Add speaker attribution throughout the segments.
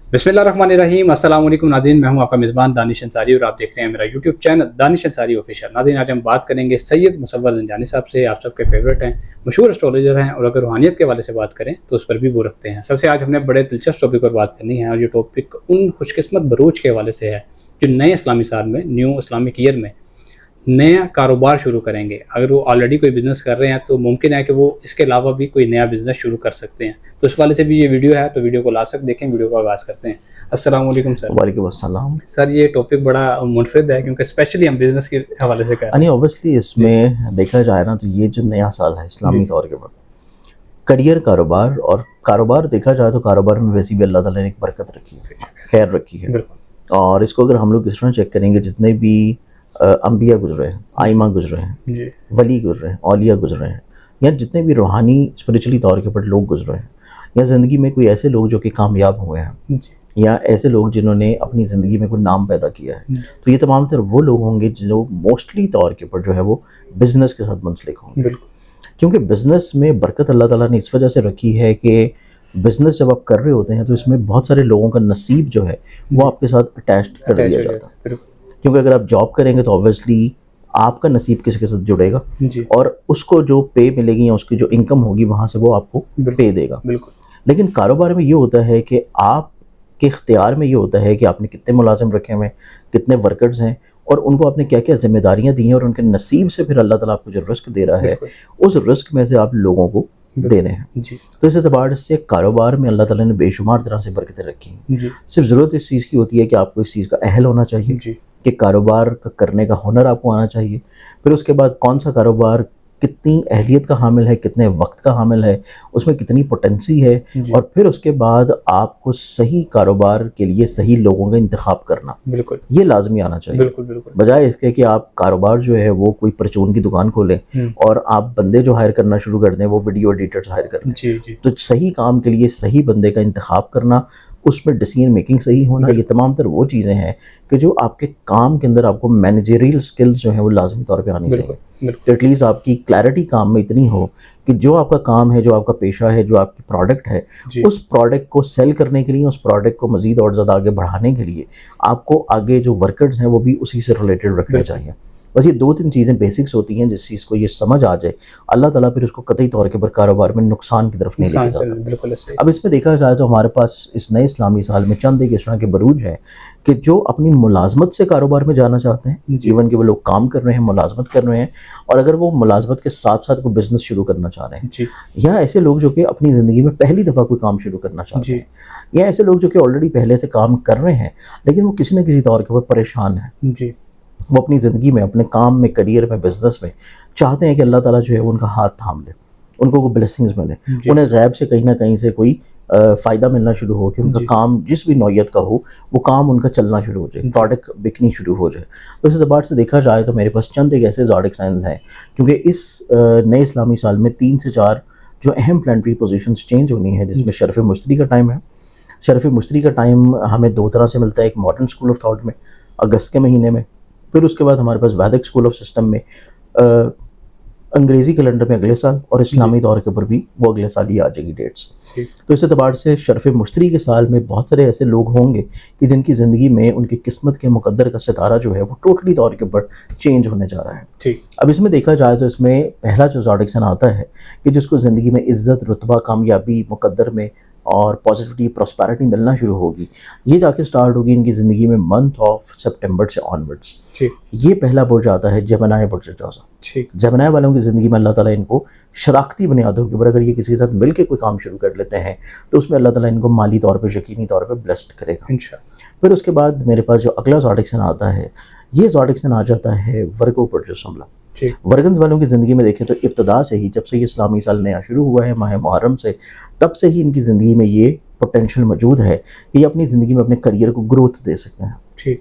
Speaker 1: बिस्मिल्लाहिर्रहमानिर्रहीम। अस्सलाम वालेकुम नाज़रीन, मैं हूं आपका मेज़बान दानिश अंसारी और आप देख रहे हैं मेरा YouTube channel Danish Ansari official. नाज़रीन, आज हम बात करेंगे सैयद मुसव्वर ज़ंजानी साहब से। आप सबके फेवरेट हैं, मशहूर एस्ट्रोलॉजर हैं और अगर रूहानियत के हवाले से बात करें तो उस पर भी वो रखते हैं। सबसे आज हमने बड़े दिलचस्प टॉपिक पर बात करनी है और ये टॉपिक उन खुशकिस्मत बरूज के हवाले से है जो नए इस्लामी साल में, न्यू इस्लामिक ईयर में नया कारोबार शुरू करेंगे। अगर वो ऑलरेडी कोई बिज़नेस कर रहे हैं तो मुमकिन है कि वो इसके अलावा भी कोई नया बिज़नेस शुरू कर सकते हैं। तो इस वाले से भी ये वीडियो है, तो वीडियो को लास्ट तक देखें। वीडियो को आगाज़ करते हैं। अस्सलाम वालेकुम सर।
Speaker 2: वालेकुम अस्सलाम।
Speaker 1: सर, ये टॉपिक बड़ा मुनफरिद है क्योंकि स्पेशली हम बिज़नेस के हवाले से कर रहे हैं।
Speaker 2: यानी ऑब्वियसली इसमें देखा जाए ना तो ये जो नया साल है इस्लामी तौर के ऊपर करियर, कारोबार, और कारोबार देखा जाए तो कारोबार में वैसे भी अल्लाह ताला ने एक बरकत रखी है, खैर रखी है। और इसको अगर हम लोग इस तरह चेक करेंगे, जितने भी अंबिया गुजरे हैं, आइमा गुजरे हैं, वली गुजरे हैं, औलिया गुजरे हैं, या जितने भी रूहानी स्पिरिचुअली तौर के ऊपर लोग गुजरे हैं, या ज़िंदगी में कोई ऐसे लोग जो कि कामयाब हुए हैं, या ऐसे लोग जिन्होंने अपनी ज़िंदगी में कोई नाम पैदा किया है, तो ये तमाम तर वो लोग होंगे जो मोस्टली तौर के ऊपर जो है वो बिज़नेस के साथ मुंसलिक होंगे। क्योंकि बिज़नेस में बरकत अल्लाह ताला ने इस वजह से रखी है कि बिज़नेस जब आप कर रहे होते हैं तो इसमें बहुत सारे लोगों का नसीब जो है वो आपके साथ अटैच कर दिया जाता है। क्योंकि अगर आप जॉब करेंगे तो ऑब्वियसली आपका नसीब किसी के साथ जुड़ेगा और उसको जो पे मिलेगी या उसकी जो इनकम होगी वहाँ से वो आपको पे देगा। लेकिन कारोबार में ये होता है कि आप के इख्तियार में ये होता है कि आपने कितने मुलाजिम रखे हुए हैं, कितने वर्कर्स हैं, और उनको आपने क्या क्या जिम्मेदारियां दी हैं, और उनके नसीब से फिर अल्लाह ताला आपको जो रिस्क दे रहा है उस रिस्क में से आप लोगों को दे रहे हैं। तो इस एतबार से कारोबार में अल्लाह ताला ने बेशुमार तरह से बरकतें रखी हैं। सिर्फ ज़रूरत इस चीज़ की होती है कि आपको इस चीज़ का अहल होना चाहिए कि कारोबार का करने का हुनर आपको आना चाहिए। फिर उसके बाद कौन सा कारोबार कितनी अहलियत का हामिल है, कितने वक्त का हामिल है, उसमें कितनी पोटेंसी है, और फिर उसके बाद आपको सही कारोबार के लिए सही लोगों का इंतखाब करना ये लाजमी आना चाहिए। बजाय इसके कि आप कारोबार जो है वो कोई परचून की दुकान खोलें और आप बंदे जो हायर करना शुरू कर दें वो वीडियो एडिटर्स हायर कर दें। तो सही काम के लिए सही बंदे का इंतखाब करना, उसमें डिसीजन मेकिंग सही होना, ये तमाम तर वो चीज़ें हैं कि जो आपके काम के अंदर आपको मैनेजरियल स्किल्स जो है वो लाजमी तौर पे आनी चाहिए। तो एटलीस्ट आपकी क्लैरिटी काम में इतनी हो कि जो आपका काम है, जो आपका पेशा है, जो आपकी प्रोडक्ट है, उस प्रोडक्ट को सेल करने के लिए, उस प्रोडक्ट को मज़ीद और ज़्यादा आगे बढ़ाने के लिए आपको आगे जो वर्कर्स हैं वो भी उसी से रिलेटेड रखने चाहिए। बस ये दो तीन चीज़ें बेसिक्स होती हैं, जिस चीज़ को ये समझ आ जाए अल्लाह ताला फिर उसको कतई तौर के ऊपर कारोबार में नुकसान की तरफ नहीं लेके जाता। अब इसमें देखा जाए तो हमारे पास इस नए इस्लामी साल में चंद एक इस तरह के बरूज हैं कि जो अपनी मुलाजमत से कारोबार में जाना चाहते हैं, जीवन के वो लोग काम कर रहे हैं, मुलाजमत कर रहे हैं, और अगर वो मुलाजमत के साथ साथ कोई बिज़नेस शुरू करना चाह रहे हैं, या ऐसे लोग जो कि अपनी ज़िंदगी में पहली दफ़ा कोई काम शुरू करना चाहते हैं, या ऐसे लोग जो कि ऑलरेडी पहले से काम कर रहे हैं लेकिन वो किसी न किसी तौर के ऊपर परेशान हैं, वो अपनी ज़िंदगी में, अपने काम में, करियर में, बिज़नेस में चाहते हैं कि अल्लाह ताला जो है उनका हाथ थाम ले, उनको कोई ब्लेसिंग्स मिले, उन्हें गैब से कहीं ना कहीं से कोई फ़ायदा मिलना शुरू हो कि उनका काम जिस भी नौयत का हो वो काम उनका चलना शुरू हो जाए, प्रोडक्ट बिकनी शुरू हो जाए। तो इस एतबार से देखा जाए तो मेरे पास चंद एक ऐसे ज़ोडिक साइंस हैं, क्योंकि इस नए इस्लामी साल में 3 से 4 जो अहम प्लानिटरी पोजीशंस चेंज होनी है, जिसमें शरफ़ मुश्तरी का टाइम है। शरफ़ मुश्तरी का टाइम हमें 2 तरह से मिलता है, एक मॉडर्न स्कूल ऑफ थॉट में अगस्त के महीने में, फिर उसके बाद हमारे पास वैदिक स्कूल ऑफ सिस्टम में अंग्रेज़ी कैलेंडर में अगले साल, और इस्लामी तौर के ऊपर भी वो अगले साल ही आ जाएगी डेट्स। तो इस एतबार से शरफ़ मुश्तरी के साल में बहुत सारे ऐसे लोग होंगे कि जिनकी ज़िंदगी में उनकी किस्मत के मुकद्दर का सितारा जो है वो टोटली तौर के ऊपर चेंज होने जा रहा है। अब इसमें देखा जाए तो इसमें पहला जो ज़ोडिक साइन आता है कि जिसको ज़िंदगी में इज़्ज़त, रुतबा, कामयाबी, मुकद्दर में और पॉजिटिविटी, प्रॉस्पेरिटी मिलना शुरू होगी, ये जाके स्टार्ट होगी इनकी ज़िंदगी में मंथ ऑफ सितंबर से ऑनवर्ड्स। ये पहला बुर्ज आता है जमनाए बुर्ज जौज़ा। जमनाए वालों की ज़िंदगी में अल्लाह ताला इनको शराकती बुनियादों के ऊपर अगर ये किसी के साथ मिल के कोई काम शुरू कर लेते हैं तो उसमें अल्लाह ताला इनको माली तौर पर, यकीनी तौर पर ब्लेस्ड करेगा। फिर उसके बाद मेरे पास जो अगला ज़ोडिक साइन आता है, ये ज़ोडिक साइन आ जाता है वर्गो बुर्ज संभला। वर्गन्स वालों की ज़िंदगी में देखें तो इब्तदा से ही, जब से ये इस्लामी साल नया शुरू हुआ है माह मुहर्रम से, तब से ही इनकी ज़िंदगी में ये पोटेंशियल मौजूद है कि ये अपनी ज़िंदगी में अपने करियर को ग्रोथ दे सकते हैं,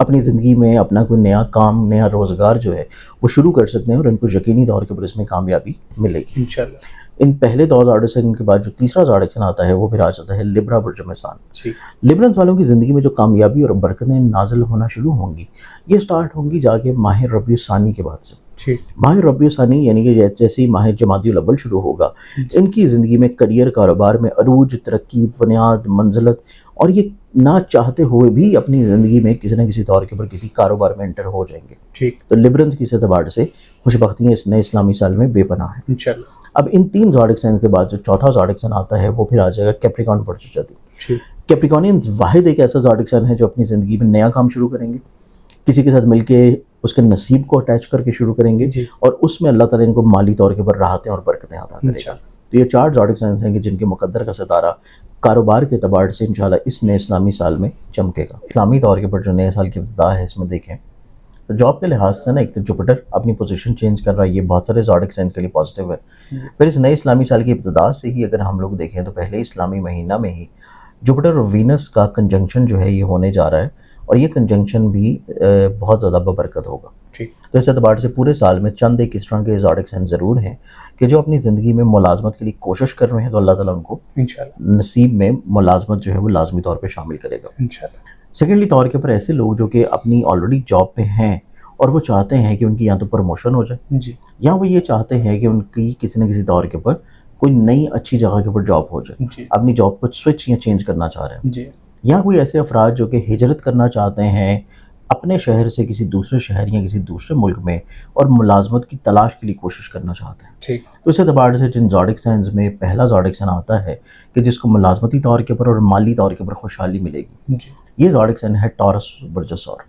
Speaker 2: अपनी ज़िंदगी में अपना कोई नया काम, नया रोज़गार जो है वो शुरू कर सकते हैं, और इनको यकीनी तौर के ऊपर इसमें कामयाबी मिलेगी इंशाल्लाह। इन पहले 2 ज़ोडिक साइन के बाद जो तीसरा ज़ोडिक साइन आता है वो फिर आ जाता है लिब्रा बुर्ज मेज़ान। लिब्रंस वालों की ज़िंदगी में जो कामयाबी और बरकतें नाजिल होना शुरू होंगी, ये स्टार्ट होंगी जाके माह रबीउल सानी के बाद से। माह रबीउल सानी यानी कि जैसे ही माह जमादियुल अव्वल शुरू होगा, इनकी ज़िंदगी में करियर, कारोबार में अरूज, तरक्की, बुनियाद, मंजिलत اور یہ نہ چاہتے ہوئے بھی اپنی زندگی میں کسی نہ کسی طور کے اوپر کسی کاروبار میں انٹر ہو جائیں گے.
Speaker 1: ٹھیک.
Speaker 2: تو لیبرنس کی اعتبار سے خوش بختیاں اس نئے اسلامی سال میں بے پناہ ہیں
Speaker 1: انشاءاللہ.
Speaker 2: اب ان 3 زوڈک سائن کے بعد جو چوتھا زوڈک سائن آتا ہے وہ پھر آ جائے گا کیپریکان برج جدی.
Speaker 1: ٹھیک.
Speaker 2: کیپریکونینز واحد ایک ایسا زوڈک سائن ہے جو اپنی زندگی میں نیا کام شروع کریں گے, کسی کے ساتھ مل کے اس کے نصیب کو اٹیچ کر کے شروع کریں گے, اور اس میں اللہ تعالیٰ ان کو مالی طور کے اوپر راحتیں اور برکتیں عطا کرے گا. تو یہ 4 زوڈک سائنس ہیں کہ جن کے مقدر کا ستارہ کاروبار کے اعتبار سے انشاءاللہ اس نئے اسلامی سال میں چمکے گا. اسلامی طور کے اوپر جو نئے سال کی ابتدا ہے اس میں دیکھیں تو جاب کے لحاظ سے نا ایک تو جوپیٹر اپنی پوزیشن چینج کر رہا ہے, یہ بہت سارے زوڈک سائنس کے لیے پازیٹیو ہے. پھر اس نئے اسلامی سال کی ابتدا سے ہی اگر ہم لوگ دیکھیں تو پہلے اسلامی مہینہ میں ہی جوپیٹر اور وینس کا کنجنکشن جو ہے یہ ہونے جا رہا ہے, اور یہ کنجنکشن بھی بہت زیادہ ببرکت ہوگا. تو اس اعتبار سے پورے سال میں چند ایک اس طرح کے زوڈک سائن ضرور ہیں کہ جو اپنی زندگی میں ملازمت کے لیے کوشش کر رہے ہیں تو اللہ تعالیٰ ان کو نصیب میں ملازمت جو ہے وہ لازمی طور پہ شامل کرے گا. سیکنڈلی طور کے اوپر ایسے لوگ جو کہ اپنی آلریڈی جاب پہ ہیں اور وہ چاہتے ہیں کہ ان کی یا تو پروموشن ہو جائے, یا وہ یہ چاہتے ہیں کہ ان کی کسی نہ کسی طور کے اوپر کوئی نئی اچھی جگہ کے اوپر جاب ہو جائے, اپنی جاب کو سوئچ یا چینج کرنا چاہ رہے ہیں, یا کوئی ایسے افراد جو کہ ہجرت کرنا چاہتے ہیں اپنے شہر سے کسی دوسرے شہر یا کسی دوسرے ملک میں اور ملازمت کی تلاش کے لیے کوشش کرنا چاہتے ہیں. تو اس اعتبار سے جن زوڈک سائنز میں پہلا زوڈک سائن آتا ہے کہ جس کو ملازمتی طور کے اوپر اور مالی طور کے اوپر خوشحالی ملے گی, یہ زوڈک سائن ہے ٹورس برج ثور.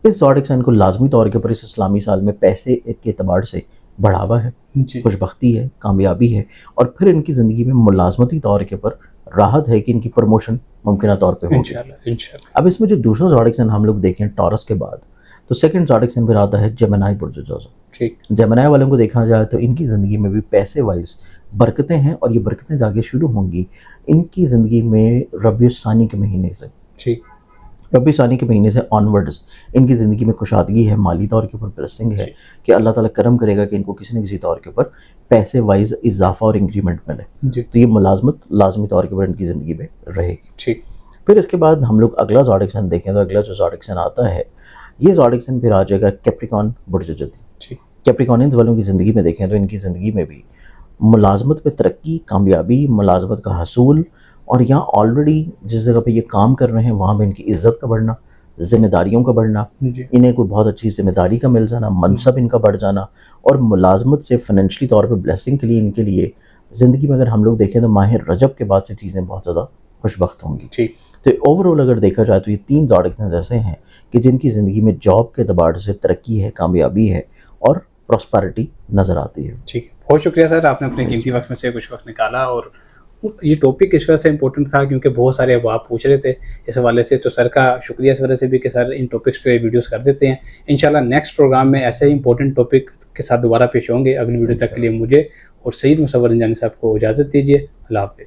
Speaker 2: اس زوڈک سائن کو لازمی طور کے اوپر اس اسلامی سال میں پیسے کے اعتبار سے بڑھاوا ہے, خوش بختی ہے, کامیابی ہے, اور پھر ان کی زندگی میں ملازمتی طور کے اوپر راحت ہے کہ ان کی پروموشن ممکنہ طور پہ ہوگی. اب اس میں جو دوسرا زوڈک سائن ہم لوگ دیکھیں ٹورس کے بعد تو سیکنڈ زوڈک سائن پھر آتا ہے جیمنائی برج جوزف. جیمنائی والوں کو دیکھا جائے تو ان کی زندگی میں بھی پیسے وائز برکتیں ہیں, اور یہ برکتیں جا کے شروع ہوں گی ان کی زندگی میں ربیع ثانی کے مہینے سے. ربیع ثانی کے مہینے سے آنورڈز ان کی زندگی میں کشادگی ہے, مالی طور کے اوپر بلیسنگ ہے کہ اللہ تعالیٰ کرم کرے گا کہ ان کو کسی نہ کسی طور کے اوپر پیسے وائز اضافہ اور انکریمنٹ ملے. تو یہ ملازمت لازمی طور کے اوپر ان کی زندگی میں رہے گی. پھر اس کے بعد ہم لوگ اگلا زوڈک سائن دیکھیں تو اگلا جو زوڈک سائن آتا ہے یہ زوڈک سائن پھر آ جائے گا کیپریکان برج جدی. کیپریکونینز والوں کی زندگی میں دیکھیں تو ان کی زندگی میں بھی ملازمت میں ترقی, کامیابی, ملازمت کا حصول, اور یہاں آلریڈی جس جگہ پہ یہ کام کر رہے ہیں وہاں پہ ان کی عزت کا بڑھنا, ذمہ داریوں کا بڑھنا, انہیں کوئی بہت اچھی ذمہ داری کا مل جانا, منصب ان کا بڑھ جانا, اور ملازمت سے فائنینشلی طور پہ بلیسنگ کے لیے ان کے لیے زندگی میں اگر ہم لوگ دیکھیں تو ماہ رجب کے بعد سے چیزیں بہت زیادہ خوش بخت ہوں گی. تو اوور آل اگر دیکھا جائے تو یہ 3 زوڈک سائن ایسے ہیں کہ جن کی زندگی میں جاب کے اعتبار سے ترقی ہے, کامیابی ہے, اور پراسپیرٹی نظر آتی ہے.
Speaker 1: ٹھیک ہے, بہت شکریہ سر, آپ نے اپنے قیمتی وقت میں سے کچھ وقت نکالا, اور یہ ٹاپک اس وجہ سے امپورٹنٹ تھا کیونکہ بہت سارے ابواب پوچھ رہے تھے اس حوالے سے, تو سر کا شکریہ اس وجہ سے بھی کہ سر ان ٹاپکس پہ ویڈیوز کر دیتے ہیں. انشاءاللہ نیکسٹ پروگرام میں ایسے ہی امپورٹنٹ ٹاپک کے ساتھ دوبارہ پیش ہوں گے. اگلی ویڈیو تک کے لیے مجھے اور سید مصور زنجانی صاحب کو اجازت دیجیے. اللہ حافظ.